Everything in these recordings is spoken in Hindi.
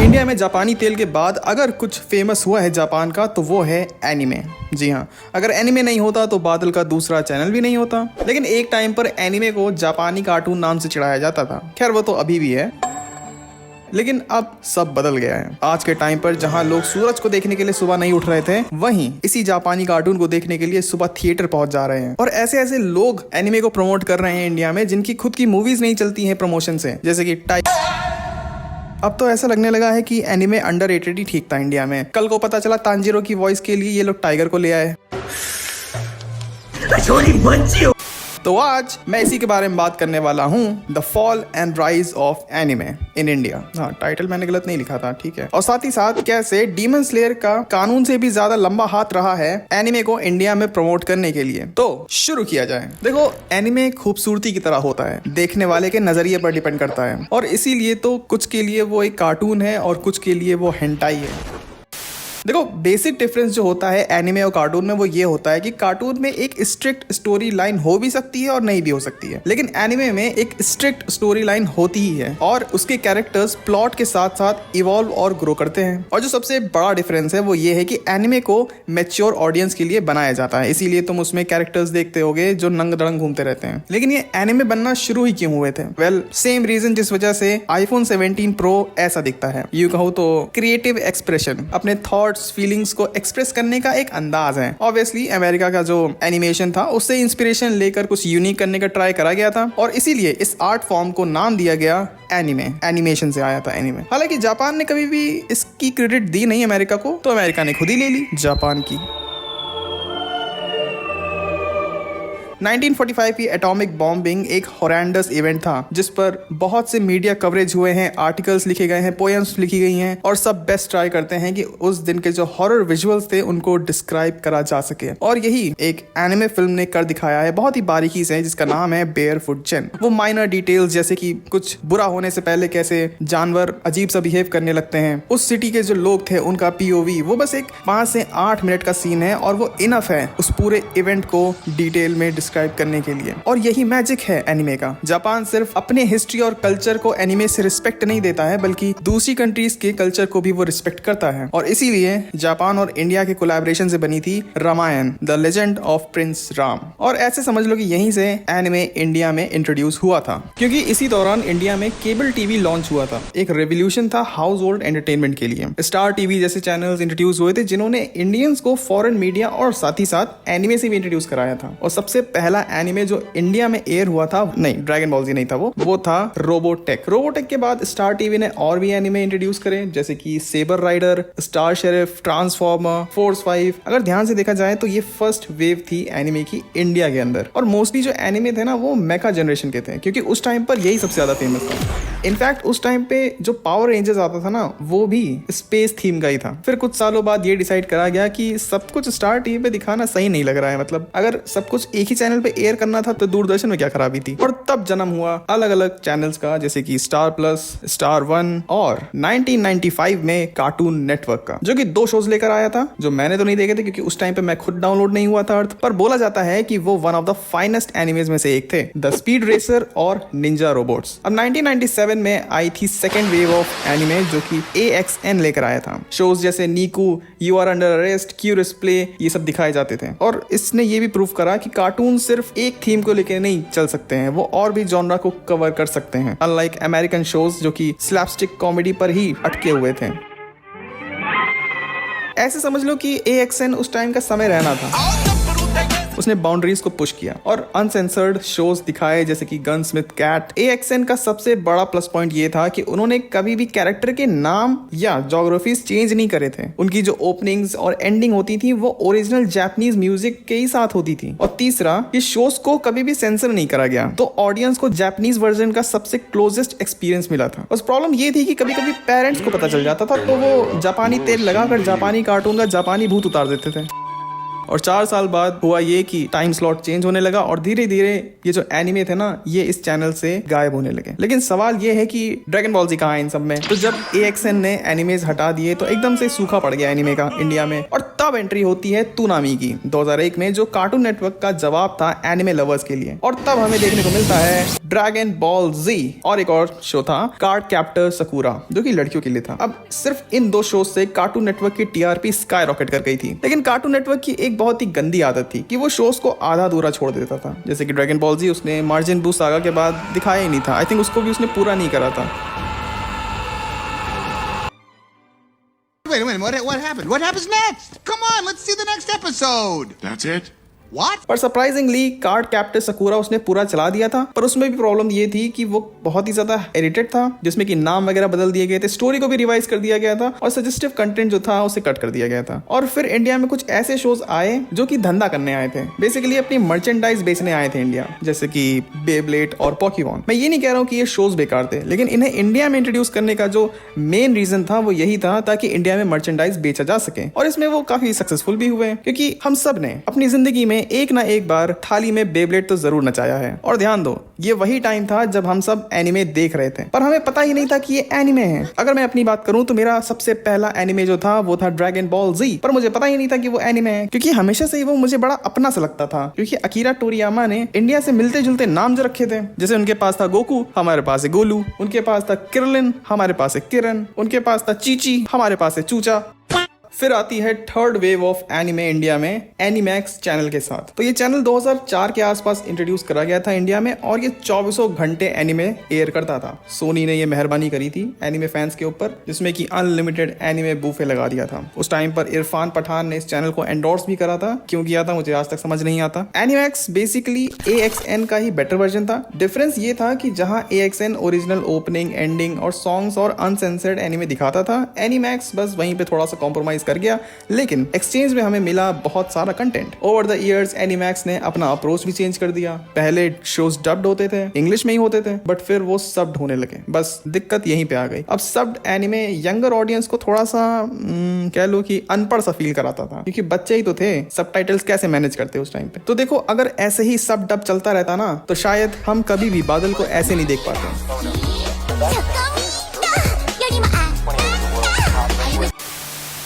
इंडिया में जापानी तेल के बाद अगर कुछ फेमस हुआ है जापान का तो वो है एनिमे। जी हाँ, अगर एनिमे नहीं होता तो बादल का दूसरा चैनल भी नहीं होता। लेकिन एक टाइम पर एनिमे को जापानी कार्टून नाम से चिढ़ाया जाता था। खैर वो तो अभी भी है, लेकिन अब सब बदल गया है। आज के टाइम पर जहां लोग सूरज को देखने के लिए सुबह नहीं उठ रहे थे, वहीं इसी जापानी कार्टून को देखने के लिए सुबह थिएटर पहुंच जा रहे हैं। और ऐसे ऐसे लोग एनिमे को प्रमोट कर रहे हैं इंडिया में जिनकी खुद की मूवीज नहीं चलती हैं प्रमोशन से, जैसे कि अब तो ऐसा लगने लगा है कि एनिमे अंडररेटेड ही ठीक था इंडिया में। कल को पता चला तांजीरो की वॉइस के लिए ये लोग टाइगर को ले आए। तो आज मैं इसी के बारे में बात करने वाला हूँ, the fall and rise of anime in India. हाँ, टाइटल मैंने गलत नहीं लिखा था, ठीक है। और साथ ही साथ कैसे डीमन स्लेयर का कानून से भी ज्यादा लंबा हाथ रहा है एनिमे को इंडिया में प्रमोट करने के लिए। तो शुरू किया जाए। देखो, एनिमे खूबसूरती की तरह होता है, देखने वाले के नजरिए पर डिपेंड करता है। और इसीलिए तो कुछ के लिए वो एक कार्टून है और कुछ के लिए वो हेंटाई है। देखो, बेसिक डिफरेंस जो होता है एनिमे और कार्टून में वो ये होता है कि कार्टून में एक स्ट्रिक्ट स्टोरी लाइन हो भी सकती है और नहीं भी हो सकती है, लेकिन एनिमे में एक स्ट्रिक्ट स्टोरी लाइन होती ही है और उसके कैरेक्टर्स प्लॉट के साथ साथ इवॉल्व और ग्रो करते हैं। और जो सबसे बड़ा डिफरेंस है वो ये है कि एनिमे को मैच्योर ऑडियंस के लिए बनाया जाता है, इसीलिए तुम उसमें कैरेक्टर्स देखते होगे जो नंग दड़ंग घूमते रहते हैं। लेकिन ये एनिमे बनना शुरू ही क्यों हुए थे? वेल, सेम रीजन जिस वजह से आईफोन 17 प्रो ऐसा दिखता है। यूं कहूं तो क्रिएटिव एक्सप्रेशन, अपने थॉट फीलिंग्स को एक्सप्रेस करने का एक अंदाज है। ऑब्वियसली अमेरिका का जो एनिमेशन था उससे इंस्पिरेशन लेकर कुछ यूनिक करने का ट्राई करा गया था और इसीलिए इस आर्ट फॉर्म को नाम दिया गया एनिमे। एनिमेशन से आया था एनिमे। हालांकि जापान ने कभी भी इसकी क्रेडिट दी नहीं अमेरिका को, तो अमेरिका ने खुद ही ले ली जापान की। 1945 की एटॉमिक बॉम्बिंग एक हॉरेंडस इवेंट था जिस पर बहुत से मीडिया कवरेज हुए हैं, आर्टिकल्स लिखे गए हैं, पोएम्स लिखी गई हैं और सब बेस्ट ट्राई करते हैं कि उस दिन के जो हॉरर विजुअल्स थे उनको डिस्क्राइब करा जा सके। और यही एक एनिमे फिल्म ने कर दिखाया है बहुत ही बारीकी से, जिसका नाम है बेयरफुट चेन। वो माइनर डिटेल्स जैसे कि कुछ बुरा होने से पहले कैसे जानवर अजीब सा बिहेव करने लगते हैं, उस सिटी के जो लोग थे उनका पीओवी, वो बस एक 5 से 8 मिनट का सीन है और वो इनफ है उस पूरे इवेंट को डिटेल में डिस्क्राइब करने के लिए। और यही मैजिक है एनिमे का। जापान सिर्फ अपने हिस्ट्री और कल्चर को एनिमे से रिस्पेक्ट नहीं देता है, बल्कि दूसरी कंट्रीज के कल्चर को भी वो रिस्पेक्ट करता है। और इसीलिए जापान और इंडिया के कोलैबोरेशन से बनी थी Ramayana, the legend of prince Rama. और ऐसे समझ लो कि यहीं से एनिमे इंडिया में इंट्रोड्यूस हुआ था, क्योंकि इसी दौरान इंडिया में केबल टीवी लॉन्च हुआ था। एक रेवोल्यूशन था हाउस होल्ड एंटरटेनमेंट के लिए। स्टार टीवी जैसे चैनल्स इंट्रोड्यूस हुए थे जिन्होंने इंडियंस को फॉरेन मीडिया और साथ ही साथ एनिमे से भी इंट्रोड्यूस कराया था। और सबसे पहला एनिमे जो इंडिया में एयर हुआ था, नहीं ड्रैगन बॉल जी नहीं था, वो था रोबोटेक। रोबोटेक के बाद स्टार टीवी ने और भी एनिमे इंट्रोड्यूस करे, जैसे कि Saber Rider, Star Sheriff, Transformer, Force 5। अगर ध्यान से देखा जाए तो ये फर्स्ट वेव थी एनिमे की इंडिया के अंदर। और मोस्टली जो एनिमे थे ना वो मेका जनरेशन के थे, क्योंकि उस टाइम पर यही सबसे ज्यादा फेमस था। इनफैक्ट उस टाइम पे जो पावर रेंजर्स आता था ना वो भी स्पेस थीम का ही था। फिर कुछ सालों बाद ये डिसाइड करा गया कि सब कुछ स्टार टीवी पे दिखाना सही नहीं लग रहा है। मतलब अगर सब कुछ एक ही चैनल पे एयर करना था तो दूरदर्शन में क्या खराबी थी। और तब जन्म हुआ अलग अलग चैनल्स का, जैसे कि स्टार प्लस, स्टार 1 और 1995 में कार्टून नेटवर्क का, जो कि 2 शोज लेकर आया था जो मैंने तो नहीं देखे थे क्योंकि उस टाइम पे मैं खुद डाउनलोड नहीं हुआ था अर्थ। पर बोला जाता है कि वो one of the finest animes में से एक थे, द स्पीड रेसर और निंजा रोबोट्स। अब 1997 में आई थी सेकेंड वेव ऑफ एनिमे जो कि AXN लेकर आया था। शोज जैसे Ninku, you are under arrest, curious play, ये सब दिखाए जाते थे। और इसने ये भी प्रूव करा कि कार्टून सिर्फ एक थीम को लेकर नहीं चल सकते हैं, वो और भी जॉनरा को कवर कर सकते हैं, अनलाइक अमेरिकन शोज जो कि स्लैपस्टिक कॉमेडी पर ही अटके हुए थे। ऐसे समझ लो कि AXN उस टाइम का समय रहना था। उसने बाउंड्रीज को पुश किया और अनसेंसर्ड शोज दिखाए, जैसे कि गनस्मिथ कैट। AXN का सबसे बड़ा प्लस पॉइंट ये था कि उन्होंने कभी भी कैरेक्टर के नाम या ज्योग्राफीज चेंज नहीं करे थे। उनकी जो ओपनिंग्स और एंडिंग होती थी वो ओरिजिनल जापानीज म्यूजिक के ही साथ होती थी। और तीसरा, ये शोज को कभी भी सेंसर नहीं करा गया, तो ऑडियंस को जापानीज वर्जन का सबसे क्लोजेस्ट एक्सपीरियंस मिला था। बस प्रॉब्लम ये थी कि कभी कभी पेरेंट्स को पता चल जाता था तो वो जापानी तेल लगाकर जापानी कार्टून का जापानी भूत उतार देते थे। और 4 साल बाद हुआ ये कि टाइम स्लॉट चेंज होने लगा और धीरे धीरे ये जो एनिमे थे ना ये इस चैनल से गायब होने लगे। लेकिन सवाल ये है कि ड्रैगन बॉल जी कहाँ है इन सब में? तो जब AXN ने एनिमेज हटा दिए तो एकदम से सूखा पड़ गया एनिमे का इंडिया में। और तब एंट्री होती है टूनामी की 2001 में, जो कार्टून नेटवर्क का जवाब था एनिमे लवर्स के लिए। और तब हमें देखने को मिलता है ड्रैगन बॉल जी, और एक और शो था कार्ड कैप्टर सकूरा, जो कि लड़कियों के लिए था। अब सिर्फ इन दो शो से कार्टून नेटवर्क की टीआरपी स्काई रॉकेट कर गई थी। लेकिन कार्टून नेटवर्क की एक बहुत ही गंदी आदत थी कि वो शोज को आधा अधूरा छोड़ देता था। जैसे कि ड्रैगन बॉल जी उसने मार्जिन बू सागा के बाद दिखाया ही नहीं था। आई थिंक उसको भी उसने पूरा नहीं करा था। Wait a minute, what happened? What happens next? Come on, let's see the next episode. That's it? What? पर सरप्राइजिंगली कार्ड कैप्टर सकूरा उसने पूरा चला दिया था, पर उसमें भी प्रॉब्लम ये थी कि वो बहुत ही ज्यादा एडिटेड था, जिसमें कि नाम वगैरह बदल दिए गए थे, स्टोरी को भी रिवाइज कर दिया गया था और सजेस्टिव कंटेंट जो था उसे कट कर दिया गया था। और फिर इंडिया में कुछ ऐसे शोज आए जो कि धंधा करने आए थे, बेसिकली अपनी मर्चेंडाइज बेचने आए थे इंडिया, जैसे कि बेब्लेड और पॉकीमॉन। मैं ये नहीं कह रहा हूँ कि ये शोज बेकार थे, लेकिन इन्हें इंडिया में इंट्रोड्यूस करने का जो मेन रीजन था वो यही था ताकि इंडिया में मर्चेंडाइज बेचा जा सके। और इसमें वो काफी सक्सेसफुल भी हुए, क्योंकि हम सब ने अपनी जिंदगी में एक ना एक बार थाली में बेब्लेड तो जरूर नचाया है। और ध्यान दो, ये वही टाइम था जब हम सब एनिमे देख रहे थे, पर हमें पता ही नहीं था कि ये एनिमे है। अगर मैं अपनी बात करूं तो मेरा सबसे पहला एनिमे जो था वो था ड्रैगन बॉल जी, पर मुझे पता ही नहीं था कि वो एनिमे है, क्योंकि हमेशा से ही वो मुझे बड़ा अपना सा लगता था। क्योंकि अकीरा टोरियामा ने इंडिया से मिलते जुलते नाम जो रखे थे, जैसे उनके पास था गोकू, हमारे पास है गोलू, उनके पास था किरलिन, हमारे पास है किरण, उनके पास था चीची, हमारे पास है चूचा। फिर आती है third wave of anime India में एनिमैक्स चैनल के साथ। तो ये चैनल 2004 के आसपास इंट्रोड्यूस करा गया था इंडिया में, और ये 24 घंटे एनिमे एयर करता था। सोनी ने ये मेहरबानी करी थी एनिमे फैंस के ऊपर, जिसमें कि अनलिमिटेड एनिमे बूफे लगा दिया था। उस टाइम पर इरफान पठान ने इस चैनल को एंडोर्स भी करा था। क्यों किया था मुझे आज तक समझ नहीं आता। एनिमैक्स बेसिकली AXN का ही बेटर वर्जन था। डिफरेंस ये था कि जहां AXN ओरिजिनल ओपनिंग, एंडिंग और सॉन्ग्स और अनसेंसर्ड एनिमे दिखाता था, एनिमैक्स बस वहीं पे थोड़ा सा कॉम्प्रोमाइज कर गया, लेकिन एक्सचेंज में हमें मिला बहुत सारा content. Over the years Animax ने अपना अप्रोच भी चेंज कर दिया। पहले शोज डब्ड होते थे, इंग्लिश में ही होते थे, बट फिर वो सबड होने लगे। बस दिक्कत यहीं पे आ गई। अब सबड एनिमे यंगर ऑडियंस को थोड़ा सा कह लो कि अनपढ़ सा फील कराता था, क्योंकि बच्चे ही तो थे, सबटाइटल्स कैसे मैनेज करते उस टाइम पे। तो देखो, अगर ऐसे ही सब डब चलता रहता ना, तो शायद हम कभी भी बादल को ऐसे नहीं देख पाते।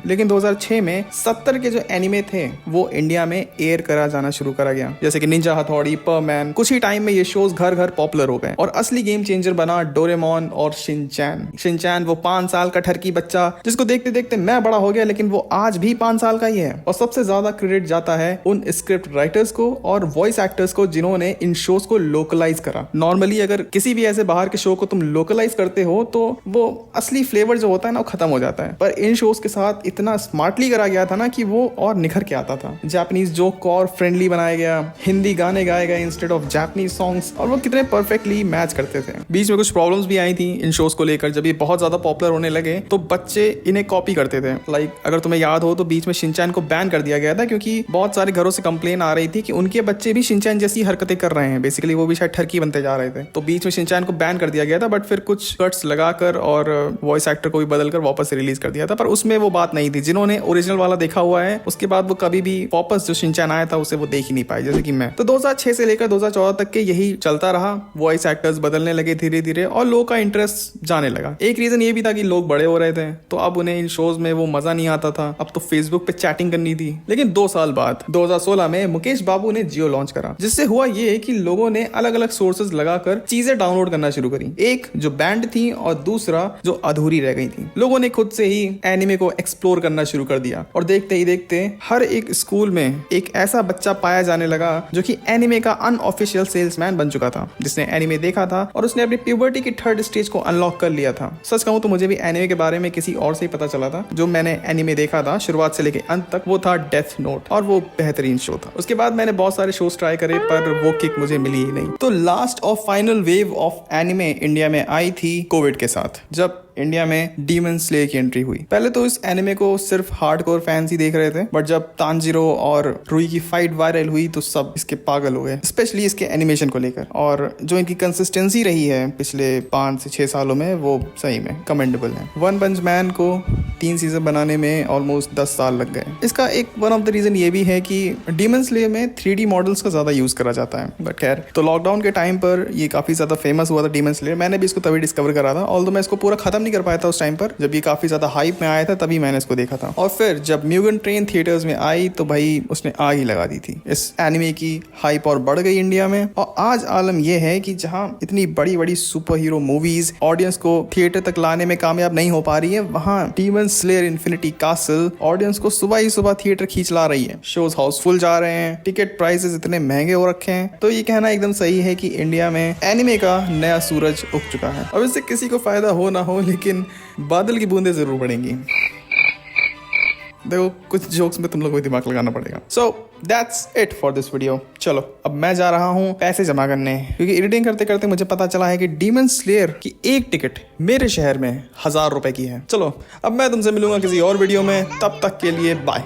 लेकिन 2006 में 70 के जो एनिमे थे वो इंडिया में एयर करा जाना शुरू करा गया, जैसे कि निंजा हथौड़ी, परमैन। कुछ ही टाइम में ये शोज घर घर पॉपुलर हो गए, और असली गेम चेंजर बना डोरेमोन और शिनचैन। शिनचैन वो 5 साल का ठरकी बच्चा जिसको देखते देखते मैं बड़ा हो गया, लेकिन वो आज भी 5 साल का ही है। और सबसे ज्यादा क्रेडिट जाता है उन स्क्रिप्ट राइटर्स को और वॉइस एक्टर्स को जिन्होंने इन शोज को लोकलाइज करा। नॉर्मली अगर किसी भी ऐसे बाहर के शो को तुम लोकलाइज करते हो तो वो असली फ्लेवर जो होता है ना वो खत्म हो जाता है, पर इन शोज के साथ इतना स्मार्टली करा गया था ना कि वो और निखर के आता था। जापानीज जोक को और फ्रेंडली बनाया गया, हिंदी गाने गाए गए इंस्टेड ऑफ जापानीज सॉन्ग्स, और वो कितने परफेक्टली मैच करते थे। बीच में कुछ प्रॉब्लम्स भी आई थी इन शोज को लेकर। जब ये बहुत ज्यादा पॉपुलर होने लगे तो बच्चे इन्हें कॉपी करते थे। लाइक अगर तुम्हें याद हो तो बीच में शिनचैन को बैन कर दिया गया था, क्योंकि बहुत सारे घरों से कंप्लेन आ रही थी कि उनके बच्चे भी शिनचैन जैसी हरकतें कर रहे हैं। बेसिकली वो भी शायद ठरकी बनते जा रहे थे, तो बीच में शिनचैन को बैन कर दिया गया था, बट फिर कुछ कट्स लगाकर और वॉइस एक्टर को भी बदलकर वापस रिलीज कर दिया था। पर उसमें वो बात नहीं थी। जिन्होंने ओरिजिनल वाला देखा हुआ है, उसके बाद वो कभी भी वापस जो शिनचैन आया था उसे वो देख ही नहीं पाए, जैसे कि मैं। तो 2006 से लेकर 2014 तक के यही चलता रहा। वॉइस एक्टर्स बदलने लगे धीरे धीरे, और लोगों का इंटरेस्ट जाने लगा। एक रीजन ये भी था कि लोग बड़े हो रहे थे, तो अब उन्हें इन शोज में वो मजा नहीं आता था। अब तो फेसबुक पे चैटिंग करनी थी। लेकिन 2 साल बाद 2016 में मुकेश बाबू ने जियो लॉन्च करा, जिससे हुआ ये कि लोगों ने अलग अलग सोर्सेज लगाकर चीजें डाउनलोड करना शुरू करी। एक जो बैंड थी और दूसरा जो अधूरी रह गई थी। लोगों ने खुद से ही एनिमे को एक्सप्लोर करना शुरू कर दिया, और देखते ही देखते हर एक स्कूल में एक ऐसा बच्चा पाया जाने लगा जो कि एनिमे का अनऑफिशियल सेल्समैन बन चुका था, जिसने एनिमे देखा था और उसने अपनी प्यूबर्टी की 3rd स्टेज को अनलॉक कर लिया था। सच कहूं तो मुझे भी एनिमे के बारे में किसी और से ही पता चला था। जो मैंने एनिमे देखा था शुरुआत से लेकर अंत तक, वो था डेथ नोट, और वो बेहतरीन शो था। उसके बाद मैंने बहुत सारे शोज ट्राई करे, पर वो किक मुझे मिली ही नहीं। तो लास्ट और final wave of anime India में आई थी कोविड के साथ, जब इंडिया में डीमन स्लेयर की एंट्री हुई। पहले तो इस एनिमे को सिर्फ हार्डकोर फैंस ही देख रहे थे, बट जब तांजीरो और रुई की फाइट वायरल हुई तो सब इसके पागल हो गए, स्पेशली इसके एनिमेशन को लेकर। और जो इनकी कंसिस्टेंसी रही है पिछले 5 से 6 सालों में, वो सही में कमेंडेबल है। वन पंच मैन को 3 सीजन बनाने में ऑलमोस्ट 10 साल लग गए। इसका एक वन ऑफ द रीजन ये भी है कि डीमन स्लेयर में 3D मॉडल्स का ज्यादा यूज करा जाता है। बट खैर, तो लॉकडाउन के टाइम पर ये काफी ज्यादा फेमस हुआ था डीमन स्लेयर। मैंने भी इसको तभी डिस्कवर करा था, ऑल्दो मैं इसको पूरा खत्म नहीं कर पाया था उस टाइम पर। जब ये काफी ज्यादा हाइप में आया था तभी मैंने इसको देखा था। और फिर जब म्यूगन ट्रेन थिएटर्स में आई तो भाई उसने आग ही लगा दी थी। इस एनिमे की हाइप और बढ़ गई इंडिया में, और आज आलम यह है कि जहां इतनी बड़ी बड़ी सुपर हीरो मूवीज ऑडियंस को थिएटर तक लाने में कामयाब नहीं हो पा रही है, वहां demon slayer infinity castle audience को सुबह ही सुबह थिएटर खींच ला रही है। शोज हाउसफुल जा रहे हैं, टिकट प्राइसेस इतने महंगे हो रखे हैं। तो ये कहना एकदम सही है कि इंडिया में एनिमे का नया सूरज उग चुका है। अब इससे किसी को फायदा हो ना हो, लेकिन बादल की बूंदें जरूर बढ़ेंगी। देखो, कुछ जोक्स में तुम लोगों को दिमाग लगाना पड़ेगा। So that's it for this video. चलो अब मैं जा रहा हूँ पैसे जमा करने, क्योंकि एडिटिंग करते करते मुझे पता चला है कि डीमन स्लेयर की एक टिकट मेरे शहर में 1000 रुपए की है। चलो अब मैं तुमसे मिलूंगा किसी और वीडियो में, तब तक के लिए बाय।